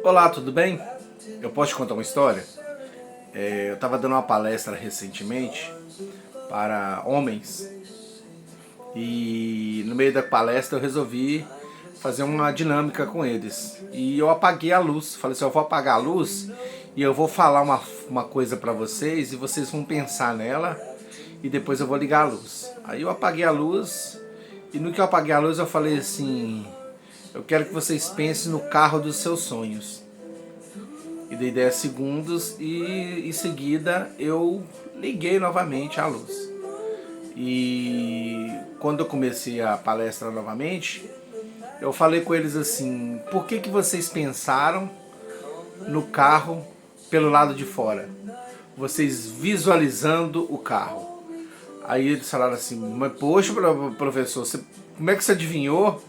Olá, tudo bem? Eu posso te contar uma história? Eu estava dando uma palestra recentemente para homens e no meio da palestra eu resolvi fazer uma dinâmica com eles. E eu apaguei a luz. Falei assim, eu vou apagar a luz e eu vou falar uma coisa para vocês e vocês vão pensar nela e depois eu vou ligar a luz. Aí eu apaguei a luz e no que eu apaguei a luz eu falei assim, eu quero que vocês pensem no carro dos seus sonhos. E dei 10 segundos e em seguida eu liguei novamente a luz. E quando eu comecei a palestra novamente, eu falei com eles assim, por que vocês pensaram no carro pelo lado de fora? Vocês visualizando o carro. Aí eles falaram assim, mas poxa, professor, como é que você adivinhou?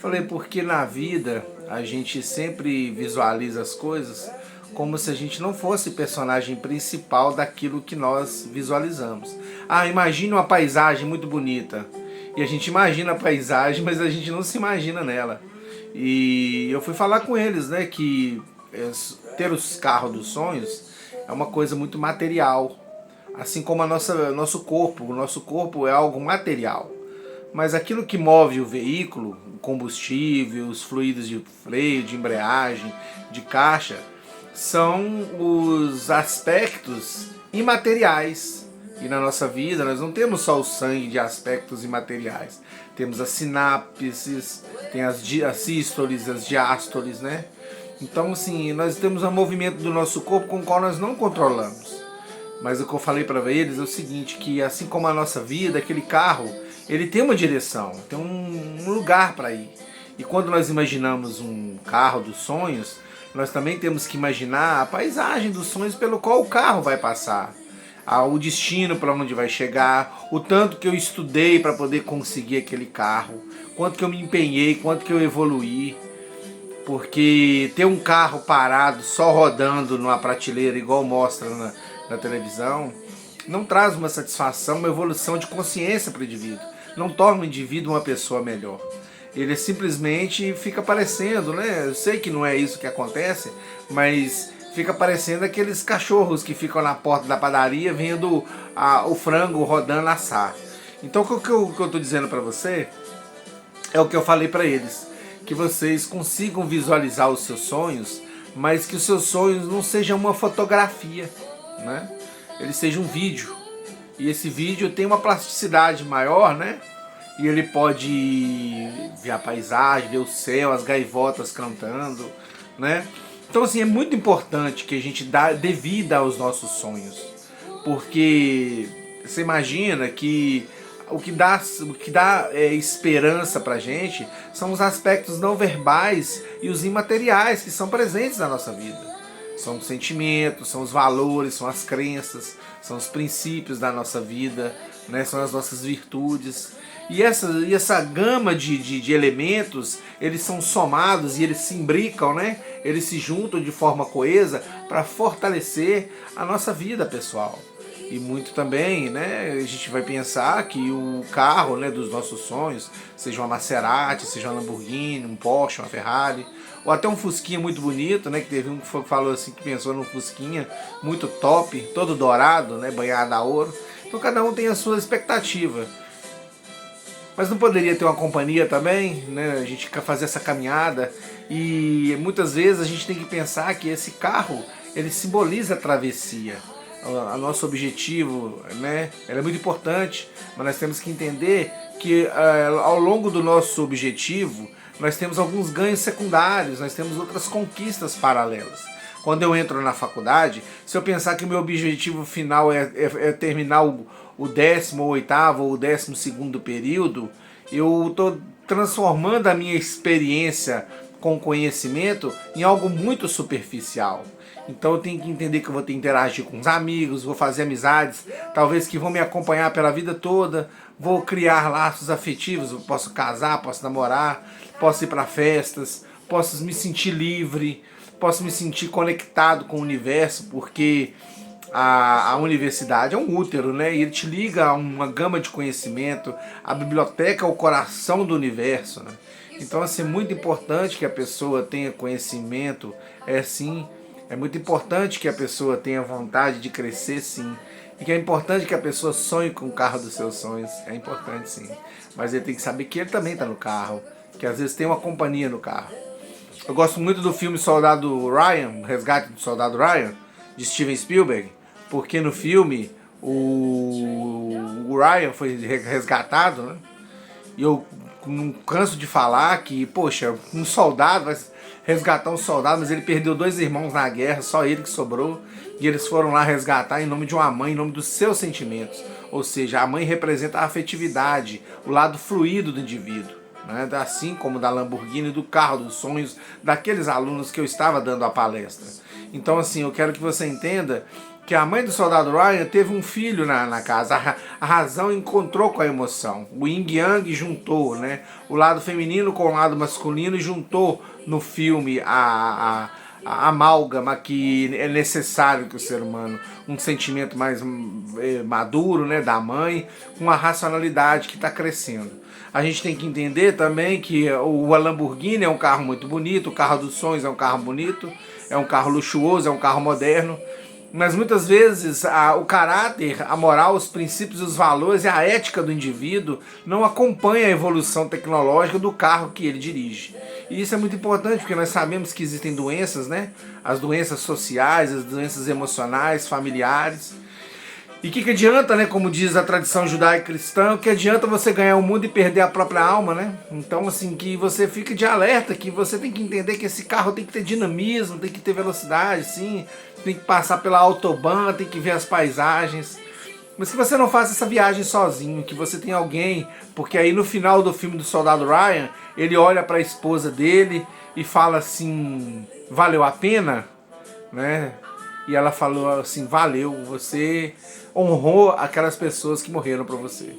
Falei, porque na vida a gente sempre visualiza as coisas como se a gente não fosse personagem principal daquilo que nós visualizamos. Ah, imagina uma paisagem muito bonita. E a gente imagina a paisagem, mas a gente não se imagina nela. E eu fui falar com eles, né, que ter os carros dos sonhos é uma coisa muito material. Assim como nosso corpo. O nosso corpo é algo material. Mas aquilo que move o veículo, o combustível, os fluidos de freio, de embreagem, de caixa, são os aspectos imateriais. E na nossa vida nós não temos só o sangue de aspectos imateriais. Temos as sinapses, tem as sístoles, as diástoles, né? Então, assim, nós temos um movimento do nosso corpo com o qual nós não controlamos. Mas o que eu falei para eles é o seguinte, que assim como a nossa vida, aquele carro, ele tem uma direção, tem um lugar para ir. E quando nós imaginamos um carro dos sonhos, nós também temos que imaginar a paisagem dos sonhos pelo qual o carro vai passar. O destino para onde vai chegar, o tanto que eu estudei para poder conseguir aquele carro, quanto que eu me empenhei, quanto que eu evoluí. Porque ter um carro parado, só rodando numa prateleira, igual mostra na televisão, não traz uma satisfação, uma evolução de consciência para o indivíduo. Não torna o indivíduo uma pessoa melhor. Ele simplesmente fica parecendo, né? Eu sei que não é isso que acontece, mas fica parecendo aqueles cachorros que ficam na porta da padaria vendo o frango rodando assar. Então o que eu estou dizendo para você é o que eu falei para eles, que vocês consigam visualizar os seus sonhos, mas que os seus sonhos não sejam uma fotografia, né? Ele seja um vídeo. E esse vídeo tem uma plasticidade maior, né? E ele pode ver a paisagem, ver o céu, as gaivotas cantando, né? Então, assim, é muito importante que a gente dê vida aos nossos sonhos. Porque você imagina que o que dá esperança pra gente são os aspectos não verbais e os imateriais que são presentes na nossa vida. São os sentimentos, são os valores, são as crenças, são os princípios da nossa vida, né? São as nossas virtudes. E essa gama de elementos, eles são somados e eles se imbricam, né? Eles se juntam de forma coesa para fortalecer a nossa vida pessoal. E muito também, né, a gente vai pensar que o carro, né, dos nossos sonhos, seja uma Maserati, seja uma Lamborghini, um Porsche, uma Ferrari, ou até um Fusquinha muito bonito, né, que teve um que falou assim, que pensou num Fusquinha muito top, todo dourado, né, banhado a ouro. Então cada um tem a sua expectativa. Mas não poderia ter uma companhia também, né? A gente quer fazer essa caminhada e muitas vezes a gente tem que pensar que esse carro, ele simboliza a travessia. O nosso objetivo, né? Ele é muito importante, mas nós temos que entender que ao longo do nosso objetivo, nós temos alguns ganhos secundários, nós temos outras conquistas paralelas. Quando eu entro na faculdade, se eu pensar que o meu objetivo final é terminar o 18º ou o 12º período, eu estou transformando a minha experiência com conhecimento em algo muito superficial. Então eu tenho que entender que eu vou ter que interagir com os amigos, vou fazer amizades, talvez que vão me acompanhar pela vida toda, vou criar laços afetivos, eu posso casar, posso namorar, posso ir para festas, posso me sentir livre, posso me sentir conectado com o universo, porque a universidade é um útero, né? E ele te liga a uma gama de conhecimento, a biblioteca é o coração do universo, né? Então, assim, é muito importante que a pessoa tenha conhecimento, sim. É muito importante que a pessoa tenha vontade de crescer, sim. E que é importante que a pessoa sonhe com o carro dos seus sonhos. É importante, sim. Mas ele tem que saber que ele também está no carro. Que às vezes tem uma companhia no carro. Eu gosto muito do filme Soldado Ryan, Resgate do Soldado Ryan, de Steven Spielberg. Porque no filme o Ryan foi resgatado, né? E eu não canso de falar que, poxa, um soldado vai resgatar um soldado, mas ele perdeu 2 irmãos na guerra, só ele que sobrou. E eles foram lá resgatar em nome de uma mãe, em nome dos seus sentimentos. Ou seja, a mãe representa a afetividade, o lado fluido do indivíduo. Né? Assim como da Lamborghini, do carro dos sonhos, daqueles alunos que eu estava dando a palestra. Então, assim, eu quero que você entenda que a mãe do soldado Ryan teve um filho na casa. A razão encontrou com a emoção. O yin yang juntou, né? O lado feminino com o lado masculino e juntou no filme a amálgama que é necessário que o ser humano, um sentimento mais maduro, né, da mãe, com a racionalidade que está crescendo. A gente tem que entender também que o Lamborghini é um carro muito bonito, o carro dos sonhos é um carro bonito, é um carro luxuoso, é um carro moderno, mas muitas vezes o caráter, a moral, os princípios, os valores e a ética do indivíduo não acompanha a evolução tecnológica do carro que ele dirige. E isso é muito importante porque nós sabemos que existem doenças, né? As doenças sociais, as doenças emocionais, familiares. E o que adianta, né? Como diz a tradição judaico-cristã, que adianta você ganhar o mundo e perder a própria alma, né? Então, assim, que você fique de alerta, que você tem que entender que esse carro tem que ter dinamismo, tem que ter velocidade, sim, tem que passar pela autobahn, tem que ver as paisagens. Mas que você não faça essa viagem sozinho, que você tenha alguém, porque aí no final do filme do Soldado Ryan, ele olha para a esposa dele e fala assim, valeu a pena, né? E ela falou assim, valeu, você honrou aquelas pessoas que morreram por você.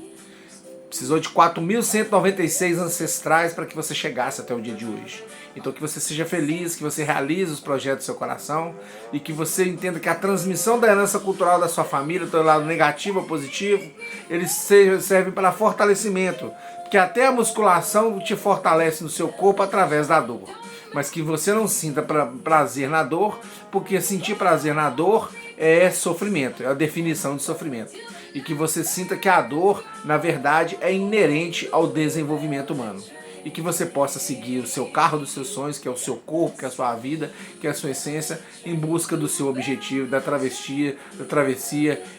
Precisou de 4.196 ancestrais para que você chegasse até o dia de hoje. Então que você seja feliz, que você realize os projetos do seu coração e que você entenda que a transmissão da herança cultural da sua família, do lado negativo ou positivo, eles servem para fortalecimento. Porque até a musculação te fortalece no seu corpo através da dor. Mas que você não sinta prazer na dor, porque sentir prazer na dor é sofrimento, é a definição de sofrimento. E que você sinta que a dor, na verdade, é inerente ao desenvolvimento humano. E que você possa seguir o seu carro dos seus sonhos, que é o seu corpo, que é a sua vida, que é a sua essência, em busca do seu objetivo, da travessia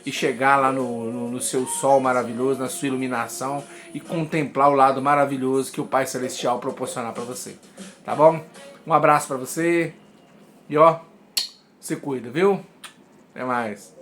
e chegar lá no seu sol maravilhoso, na sua iluminação e contemplar o lado maravilhoso que o Pai Celestial proporcionar para você. Tá bom? Um abraço para você e ó, se cuida, viu? Até mais.